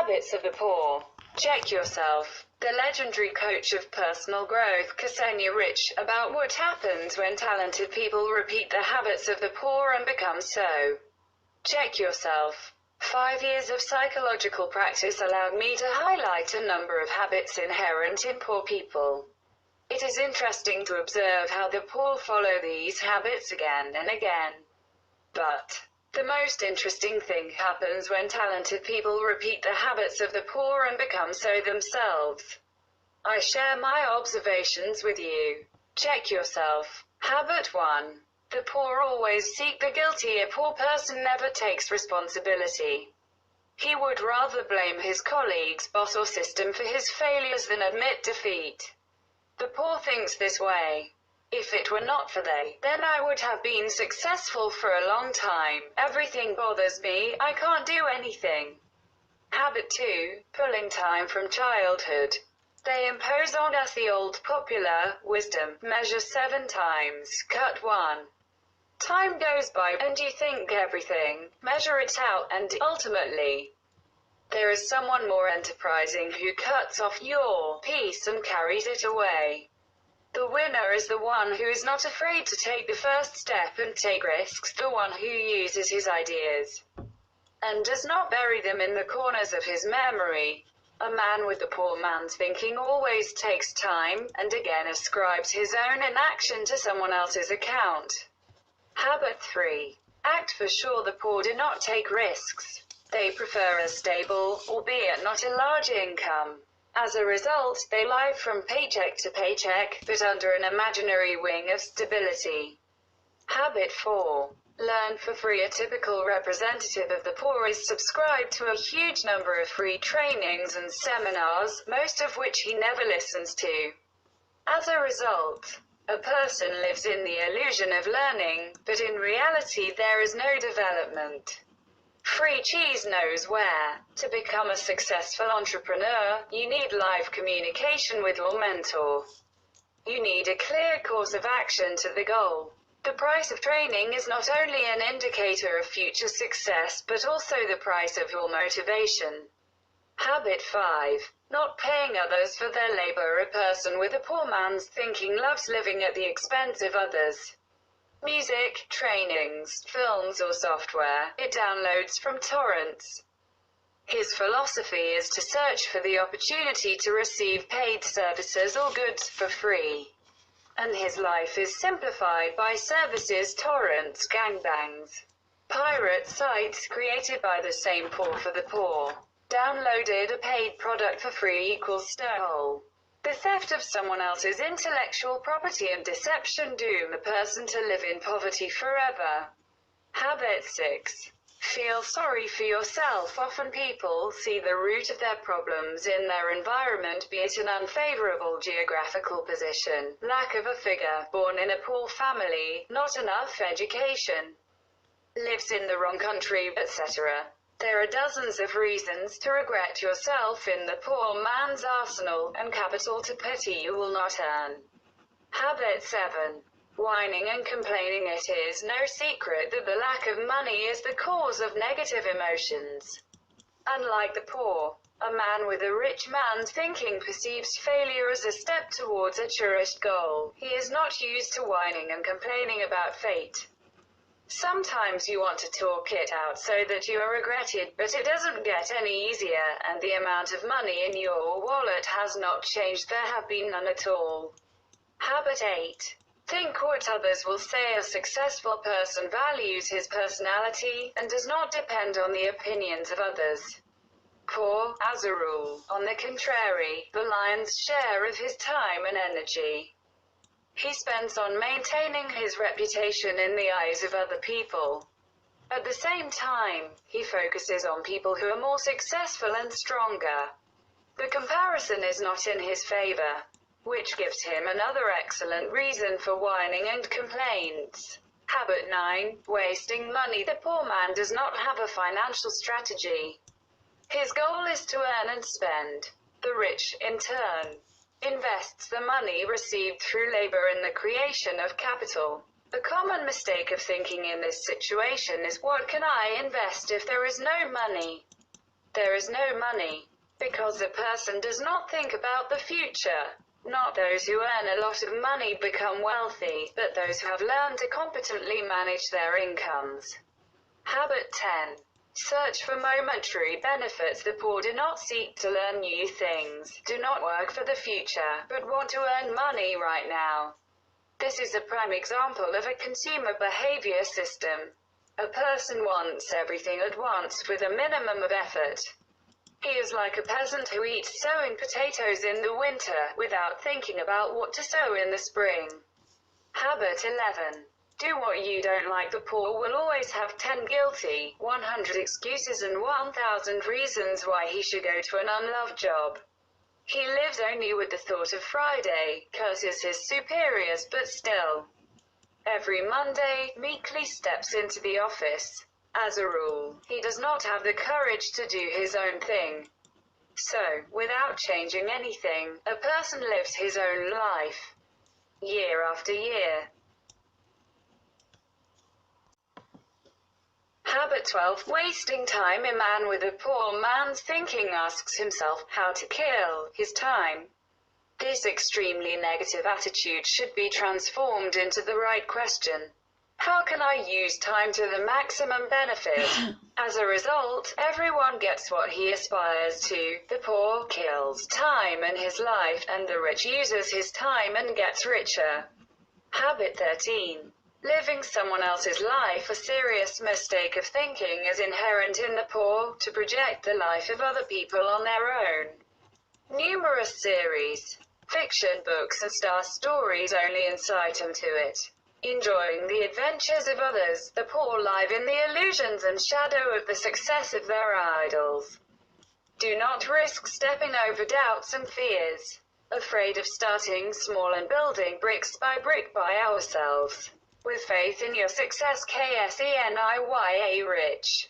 Habits of the poor. Check yourself. The legendary coach of personal growth, Ksenia Rich, about what happens when talented people repeat the habits of the poor and become so. Check yourself. 5 years of psychological practice allowed me to highlight a number of habits inherent in poor people. It is interesting to observe how the poor follow these habits again and again. But the most interesting thing happens when talented people repeat the habits of the poor and become so themselves. I share my observations with you. Check yourself. Habit 1. The poor always seek the guilty. A poor person never takes responsibility. He would rather blame his colleagues, boss or system for his failures than admit defeat. The poor thinks this way. If it were not for they, then I would have been successful for a long time. Everything bothers me, I can't do anything. Habit 2. Pulling time from childhood. They impose on us the old popular wisdom, measure 7 times, cut 1. Time goes by, and you think everything, measure it out, and ultimately, there is someone more enterprising who cuts off your piece and carries it away. The winner is the one who is not afraid to take the first step and take risks, the one who uses his ideas and does not bury them in the corners of his memory. A man with the poor man's thinking always takes time, and again ascribes his own inaction to someone else's account. Habit 3. Act for sure. The poor do not take risks. They prefer a stable, albeit not a large income. As a result, they live from paycheck to paycheck, but under an imaginary wing of stability. Habit 4. Learn for free. A typical representative of the poor is subscribed to a huge number of free trainings and seminars, most of which he never listens to. As a result, a person lives in the illusion of learning, but in reality there is no development. Free cheese knows where. To become a successful entrepreneur, you need live communication with your mentor. You need a clear course of action to the goal. The price of training is not only an indicator of future success but also the price of your motivation. Habit 5. Not paying others for their labor. A person with a poor man's thinking loves living at the expense of others. Music, trainings, films or software, it downloads from torrents. His philosophy is to search for the opportunity to receive paid services or goods for free. And his life is simplified by services, torrents, gangbangs, pirate sites created by the same poor for the poor. Downloaded a paid product for free equals stole. The theft of someone else's intellectual property and deception doom a person to live in poverty forever. Habit 6. Feel sorry for yourself. Often people see the root of their problems in their environment, be it an unfavorable geographical position, lack of a figure, born in a poor family, not enough education, lives in the wrong country, etc. There are dozens of reasons to regret yourself in the poor man's arsenal, and capital to pity you will not earn. Habit 7. Whining and complaining. It is no secret that the lack of money is the cause of negative emotions. Unlike the poor, a man with a rich man's thinking perceives failure as a step towards a cherished goal. He is not used to whining and complaining about fate. Sometimes you want to talk it out so that you are regretted, but it doesn't get any easier, and the amount of money in your wallet has not changed. There have been none at all. Habit 8. Think what others will say. A successful person values his personality, and does not depend on the opinions of others. Poor, as a rule, on the contrary, the lion's share of his time and energy he spends on maintaining his reputation in the eyes of other people. At the same time, he focuses on people who are more successful and stronger. The comparison is not in his favor, which gives him another excellent reason for whining and complaints. Habit 9. Wasting money. The poor man does not have a financial strategy. His goal is to earn and spend. The rich, in turn, invests the money received through labor in the creation of capital. The common mistake of thinking in this situation is, what can I invest if there is no money? there is no money. Because a person does not think about the future. Not those who earn a lot of money become wealthy, but those who have learned to competently manage their incomes. Habit 10. Search for momentary benefits. The poor do not seek to learn new things, do not work for the future, but want to earn money right now. This is a prime example of a consumer behavior system. A person wants everything at once with a minimum of effort. He is like a peasant who eats sowing potatoes in the winter, without thinking about what to sow in the spring. Habit 11. Do what you don't like. The poor will always have 10 guilty, 100 excuses and 1,000 reasons why he should go to an unloved job. He lives only with the thought of Friday, curses his superiors, but still, every Monday, meekly steps into the office. As a rule, he does not have the courage to do his own thing. So, without changing anything, a person lives his own life, year after year. Habit 12. Wasting time. A man with a poor man's thinking asks himself how to kill his time. This extremely negative attitude should be transformed into the right question. How can I use time to the maximum benefit? As a result, everyone gets what he aspires to. The poor kills time in his life, and the rich uses his time and gets richer. Habit 13. Living someone else's life. A serious mistake of thinking is inherent in the poor, to project the life of other people on their own. Numerous series, fiction books and star stories only incite them to it. Enjoying the adventures of others, the poor live in the illusions and shadow of the success of their idols. Do not risk stepping over doubts and fears. Afraid of starting small and building bricks by brick by ourselves. With faith in your success, KSENIYA rich.